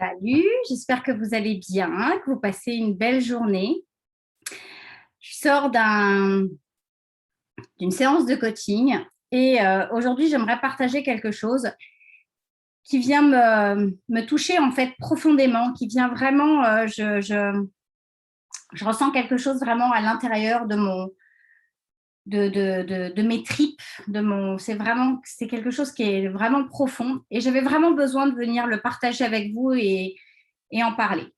Salut, j'espère que vous allez bien, que vous passez une belle journée. Je sors d'une séance de coaching et aujourd'hui, j'aimerais partager quelque chose qui vient me toucher en fait profondément, qui vient vraiment, je ressens quelque chose vraiment à l'intérieur de mes tripes, c'est quelque chose qui est vraiment profond et j'avais vraiment besoin de venir le partager avec vous et en parler.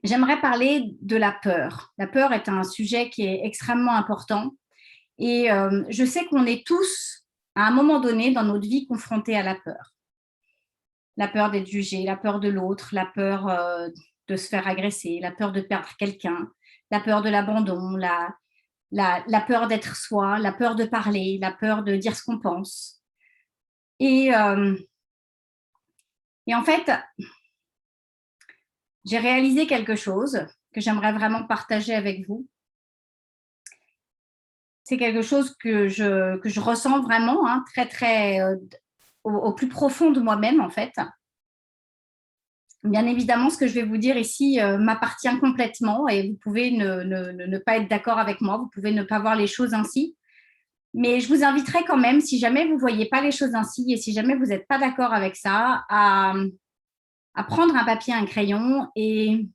J'aimerais parler de la peur. La peur est un sujet qui est extrêmement important et je sais qu'on est tous, à un moment donné dans notre vie, confrontés à la peur. La peur d'être jugé, la peur de l'autre, la peur de se faire agresser, la peur de perdre quelqu'un, la peur de l'abandon, la peur d'être soi, la peur de parler, la peur de dire ce qu'on pense. Et, euh, et en fait, j'ai réalisé quelque chose que j'aimerais vraiment partager avec vous. C'est quelque chose que je ressens vraiment, hein, très, très au plus profond de moi-même, en fait. Bien évidemment, ce que je vais vous dire ici m'appartient complètement et vous pouvez ne pas être d'accord avec moi, vous pouvez ne pas voir les choses ainsi. Mais je vous inviterai quand même, si jamais vous ne voyez pas les choses ainsi et si jamais vous n'êtes pas d'accord avec ça, à prendre un papier, un crayon et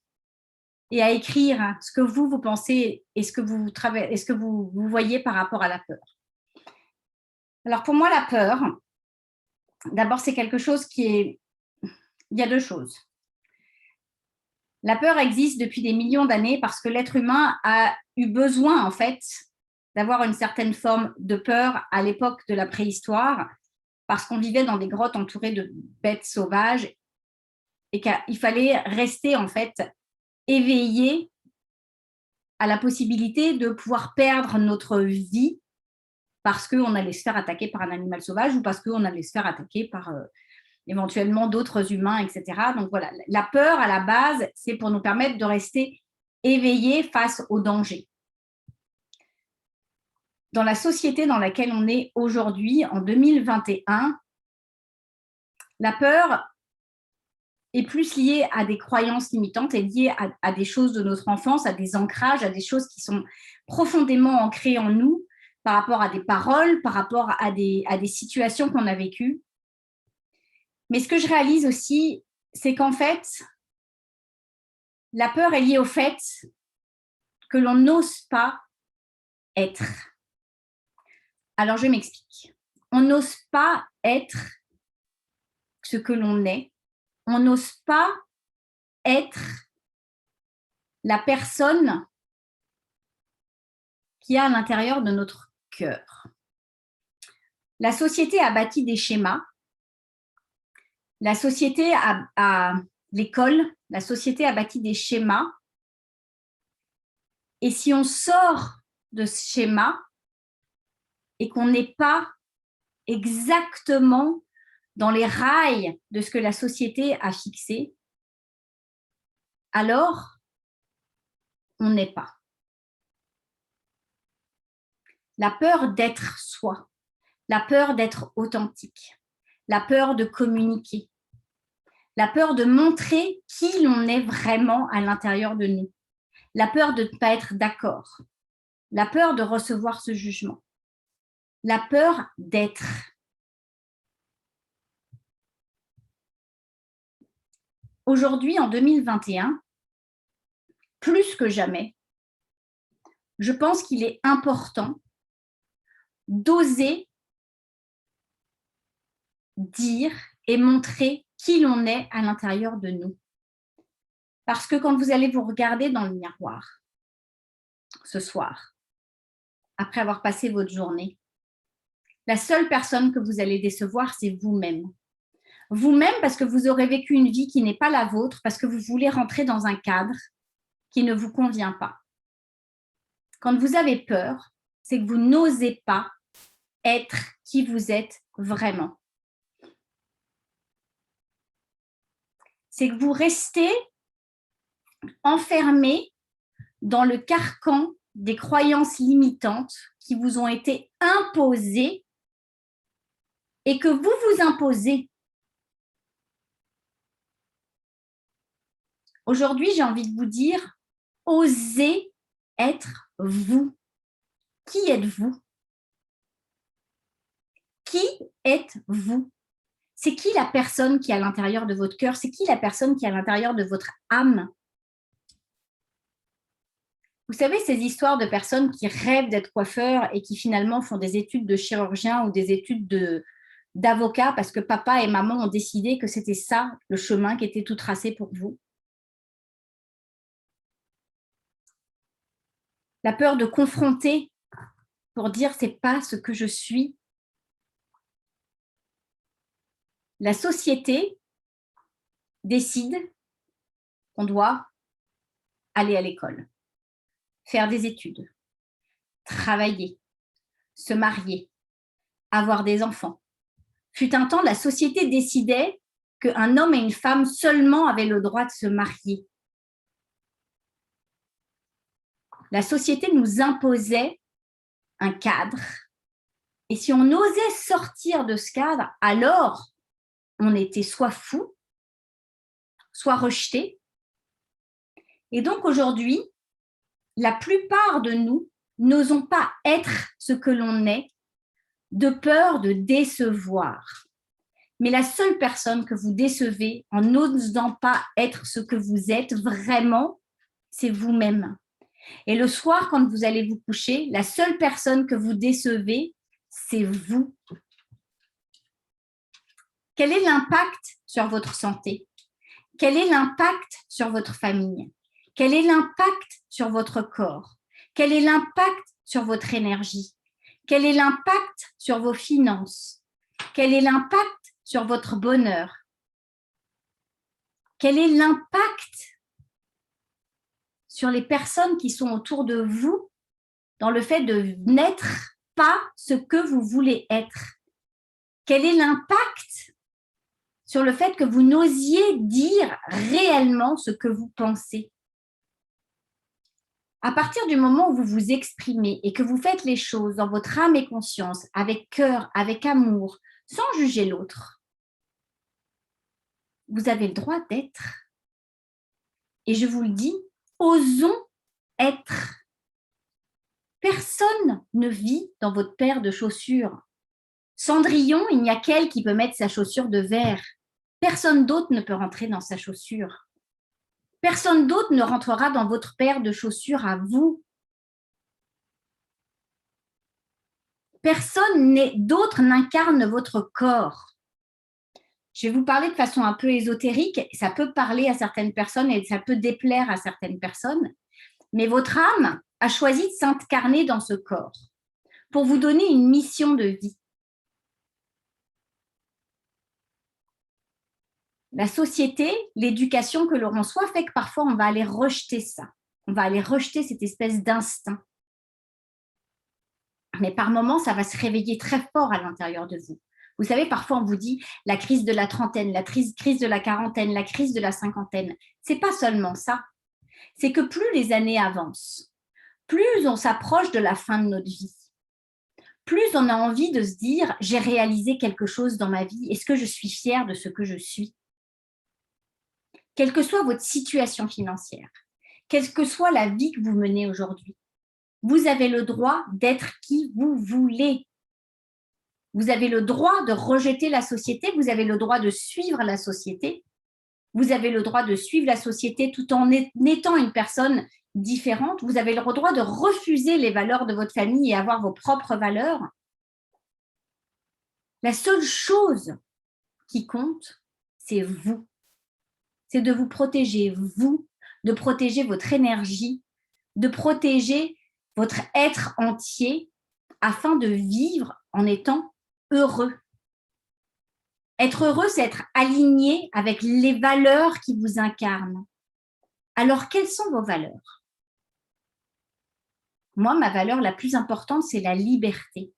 à écrire ce que vous pensez et ce que vous voyez par rapport à la peur. Alors pour moi, la peur, d'abord, c'est quelque chose qui est… Il y a deux choses. La peur existe depuis des millions d'années parce que l'être humain a eu besoin, en fait, d'avoir une certaine forme de peur à l'époque de la préhistoire, parce qu'on vivait dans des grottes entourées de bêtes sauvages et qu'il fallait rester, en fait, éveillé à la possibilité de pouvoir perdre notre vie parce qu'on allait se faire attaquer par un animal sauvage ou parce qu'on allait se faire attaquer par éventuellement d'autres humains, etc. Donc voilà, la peur à la base, c'est pour nous permettre de rester éveillés face au danger. Dans la société dans laquelle on est aujourd'hui, en 2021, la peur est plus liée à des croyances limitantes, est liée à des choses de notre enfance, à des ancrages, à des choses qui sont profondément ancrées en nous par rapport à des paroles, par rapport à des situations qu'on a vécues. Mais ce que je réalise aussi, c'est qu'en fait, la peur est liée au fait que l'on n'ose pas être. Alors, je m'explique. On n'ose pas être ce que l'on est. On n'ose pas être la personne qui est à l'intérieur de notre cœur. La société a bâti des schémas. La société l'école, la société a bâti des schémas. Et si on sort de ce schéma et qu'on n'est pas exactement dans les rails de ce que la société a fixé, alors on n'est pas. La peur d'être soi, la peur d'être authentique, la peur de communiquer, la peur de montrer qui l'on est vraiment à l'intérieur de nous, la peur de ne pas être d'accord, la peur de recevoir ce jugement, la peur d'être. Aujourd'hui, en 2021, plus que jamais, je pense qu'il est important d'oser dire et montrer qui l'on est à l'intérieur de nous. Parce que quand vous allez vous regarder dans le miroir ce soir, après avoir passé votre journée, la seule personne que vous allez décevoir, c'est vous-même. Vous-même parce que vous aurez vécu une vie qui n'est pas la vôtre, parce que vous voulez rentrer dans un cadre qui ne vous convient pas. Quand vous avez peur, c'est que vous n'osez pas être qui vous êtes vraiment. C'est que vous restez enfermé dans le carcan des croyances limitantes qui vous ont été imposées et que vous vous imposez. Aujourd'hui, j'ai envie de vous dire, osez être vous. Qui êtes-vous? Qui êtes-vous? C'est qui la personne qui est à l'intérieur de votre cœur? C'est qui la personne qui est à l'intérieur de votre âme? Vous savez, ces histoires de personnes qui rêvent d'être coiffeurs et qui finalement font des études de chirurgien ou des études d'avocat parce que papa et maman ont décidé que c'était ça le chemin qui était tout tracé pour vous. La peur de confronter pour dire c'est pas ce que je suis. La société décide qu'on doit aller à l'école, faire des études, travailler, se marier, avoir des enfants. Fut un temps, la société décidait qu'un homme et une femme seulement avaient le droit de se marier. La société nous imposait un cadre. Et si on osait sortir de ce cadre, alors on était soit fou, soit rejeté. Et donc aujourd'hui, la plupart de nous n'osons pas être ce que l'on est de peur de décevoir. Mais la seule personne que vous décevez en n'osant pas être ce que vous êtes vraiment, c'est vous-même. Et le soir, quand vous allez vous coucher, la seule personne que vous décevez, c'est vous. Quel est l'impact sur votre santé? Quel est l'impact sur votre famille? Quel est l'impact sur votre corps? Quel est l'impact sur votre énergie? Quel est l'impact sur vos finances? Quel est l'impact sur votre bonheur? Quel est l'impact sur les personnes qui sont autour de vous dans le fait de n'être pas ce que vous voulez être? Quel est l'impact sur le fait que vous n'osiez dire réellement ce que vous pensez? À partir du moment où vous vous exprimez et que vous faites les choses dans votre âme et conscience, avec cœur, avec amour, sans juger l'autre, vous avez le droit d'être. Et je vous le dis, osons être. Personne ne vit dans votre paire de chaussures. Cendrillon, il n'y a qu'elle qui peut mettre sa chaussure de verre. Personne d'autre ne peut rentrer dans sa chaussure. Personne d'autre ne rentrera dans votre paire de chaussures à vous. Personne d'autre n'incarne votre corps. Je vais vous parler de façon un peu ésotérique. Ça peut parler à certaines personnes et ça peut déplaire à certaines personnes. Mais votre âme a choisi de s'incarner dans ce corps pour vous donner une mission de vie. La société, l'éducation que l'on reçoit fait que parfois on va aller rejeter ça. On va aller rejeter cette espèce d'instinct. Mais par moments, ça va se réveiller très fort à l'intérieur de vous. Vous savez, parfois on vous dit la crise de la trentaine, la crise de la quarantaine, la crise de la cinquantaine. C'est pas seulement ça. C'est que plus les années avancent, plus on s'approche de la fin de notre vie, plus on a envie de se dire j'ai réalisé quelque chose dans ma vie. Est-ce que je suis fière de ce que je suis? Quelle que soit votre situation financière, quelle que soit la vie que vous menez aujourd'hui, vous avez le droit d'être qui vous voulez. Vous avez le droit de rejeter la société, vous avez le droit de suivre la société, vous avez le droit de suivre la société tout en étant une personne différente, vous avez le droit de refuser les valeurs de votre famille et avoir vos propres valeurs. La seule chose qui compte, c'est vous. C'est de vous protéger, vous, de protéger votre énergie, de protéger votre être entier afin de vivre en étant heureux. Être heureux, c'est être aligné avec les valeurs qui vous incarnent. Alors, quelles sont vos valeurs? Moi, ma valeur la plus importante, c'est la liberté.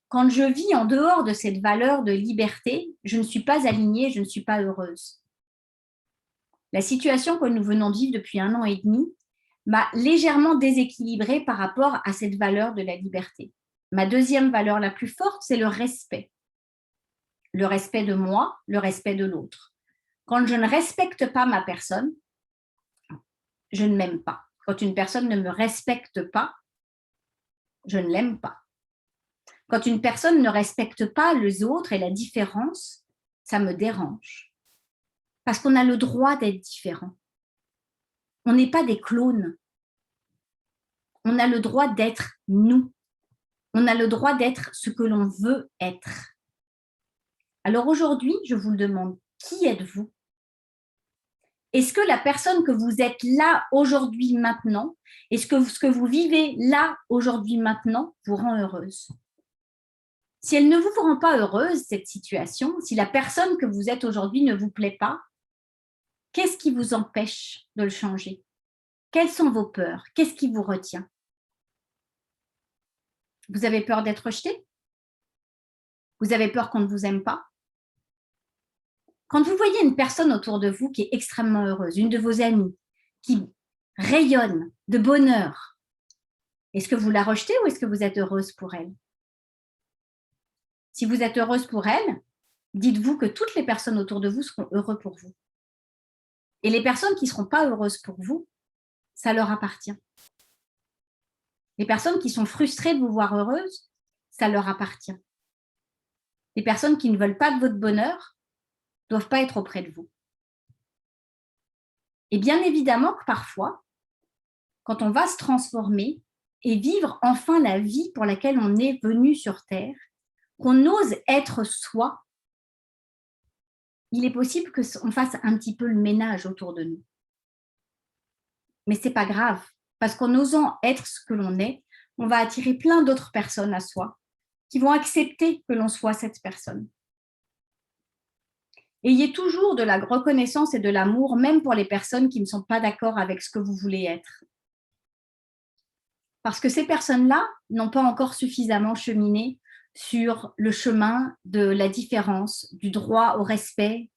Quand je vis en dehors de cette valeur de liberté, je ne suis pas alignée, je ne suis pas heureuse. La situation que nous venons de vivre depuis 1 an et demi m'a légèrement déséquilibrée par rapport à cette valeur de la liberté. Ma deuxième valeur la plus forte, c'est le respect. Le respect de moi, le respect de l'autre. Quand je ne respecte pas ma personne, je ne m'aime pas. Quand une personne ne me respecte pas, je ne l'aime pas. Quand une personne ne respecte pas les autres et la différence, ça me dérange. Parce qu'on a le droit d'être différent. On n'est pas des clones. On a le droit d'être nous. On a le droit d'être ce que l'on veut être. Alors aujourd'hui, je vous le demande, qui êtes-vous? Est-ce que la personne que vous êtes là aujourd'hui maintenant, est-ce que ce que vous vivez là aujourd'hui maintenant vous rend heureuse? Si elle ne vous rend pas heureuse, cette situation, si la personne que vous êtes aujourd'hui ne vous plaît pas, qu'est-ce qui vous empêche de le changer? Quelles sont vos peurs? Qu'est-ce qui vous retient? Vous avez peur d'être rejeté? Vous avez peur qu'on ne vous aime pas? Quand vous voyez une personne autour de vous qui est extrêmement heureuse, une de vos amies, qui rayonne de bonheur, est-ce que vous la rejetez ou est-ce que vous êtes heureuse pour elle? Si vous êtes heureuse pour elle, dites-vous que toutes les personnes autour de vous seront heureuses pour vous. Et les personnes qui ne seront pas heureuses pour vous, ça leur appartient. Les personnes qui sont frustrées de vous voir heureuse, ça leur appartient. Les personnes qui ne veulent pas de votre bonheur ne doivent pas être auprès de vous. Et bien évidemment que parfois, quand on va se transformer et vivre enfin la vie pour laquelle on est venu sur Terre, qu'on ose être soi, il est possible qu'on fasse un petit peu le ménage autour de nous. Mais ce n'est pas grave, parce qu'en osant être ce que l'on est, on va attirer plein d'autres personnes à soi qui vont accepter que l'on soit cette personne. Ayez toujours de la reconnaissance et de l'amour, même pour les personnes qui ne sont pas d'accord avec ce que vous voulez être. Parce que ces personnes-là n'ont pas encore suffisamment cheminé sur le chemin de la différence, du droit au respect,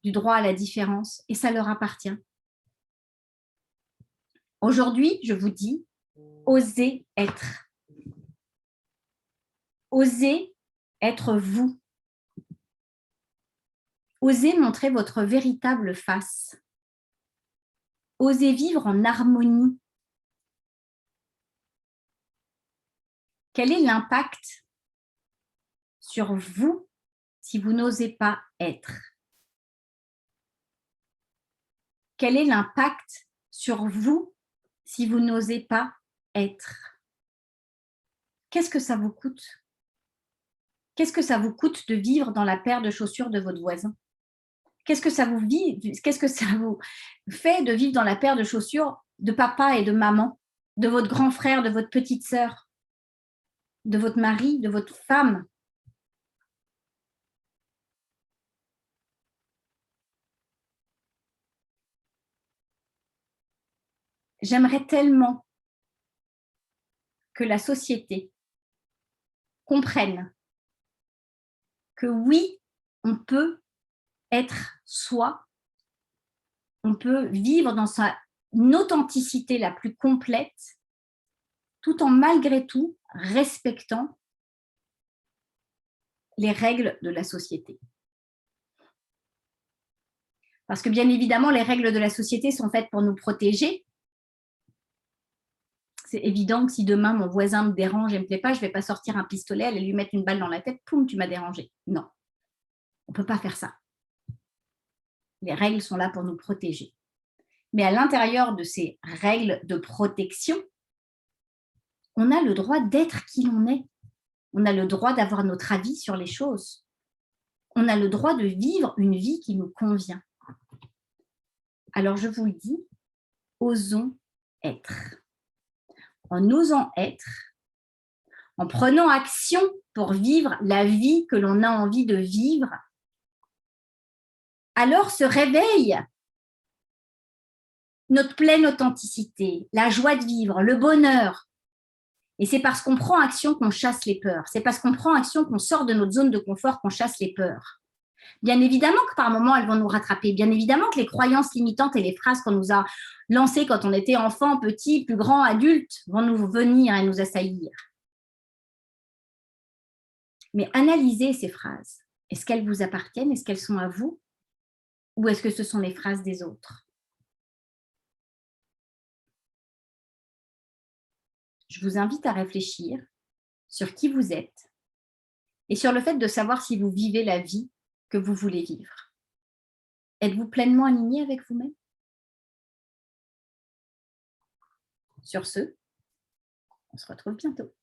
du droit à la différence, et ça leur appartient. Aujourd'hui, je vous dis, osez être. Osez être vous. Osez montrer votre véritable face. Osez vivre en harmonie. Quel est l'impact sur vous si vous n'osez pas être? Quel est l'impact sur vous si vous n'osez pas être? Qu'est-ce que ça vous coûte? Qu'est-ce que ça vous coûte de vivre dans la paire de chaussures de votre voisin? Qu'est-ce que ça vous fait de vivre dans la paire de chaussures de papa et de maman, de votre grand frère, de votre petite sœur, de votre mari, de votre femme? J'aimerais tellement que la société comprenne que oui, on peut être soi, on peut vivre dans sa authenticité la plus complète, tout en malgré tout respectant les règles de la société. Parce que bien évidemment, les règles de la société sont faites pour nous protéger. C'est évident que si demain mon voisin me dérange et ne me plaît pas, je ne vais pas sortir un pistolet, aller lui mettre une balle dans la tête, poum, tu m'as dérangé. Non, on ne peut pas faire ça. Les règles sont là pour nous protéger. Mais à l'intérieur de ces règles de protection, on a le droit d'être qui l'on est. On a le droit d'avoir notre avis sur les choses. On a le droit de vivre une vie qui nous convient. Alors je vous le dis, osons être. En osant être, en prenant action pour vivre la vie que l'on a envie de vivre, alors se réveille notre pleine authenticité, la joie de vivre, le bonheur. Et c'est parce qu'on prend action qu'on chasse les peurs. C'est parce qu'on prend action qu'on sort de notre zone de confort qu'on chasse les peurs. Bien évidemment que par moments, elles vont nous rattraper. Bien évidemment que les croyances limitantes et les phrases qu'on nous a lancées quand on était enfant, petit, plus grand, adulte, vont nous venir et nous assaillir. Mais analysez ces phrases. Est-ce qu'elles vous appartiennent? Est-ce qu'elles sont à vous? ou est-ce que ce sont les phrases des autres? Je vous invite à réfléchir sur qui vous êtes et sur le fait de savoir si vous vivez la vie que vous voulez vivre. Êtes-vous pleinement aligné avec vous-même? Sur ce, on se retrouve bientôt.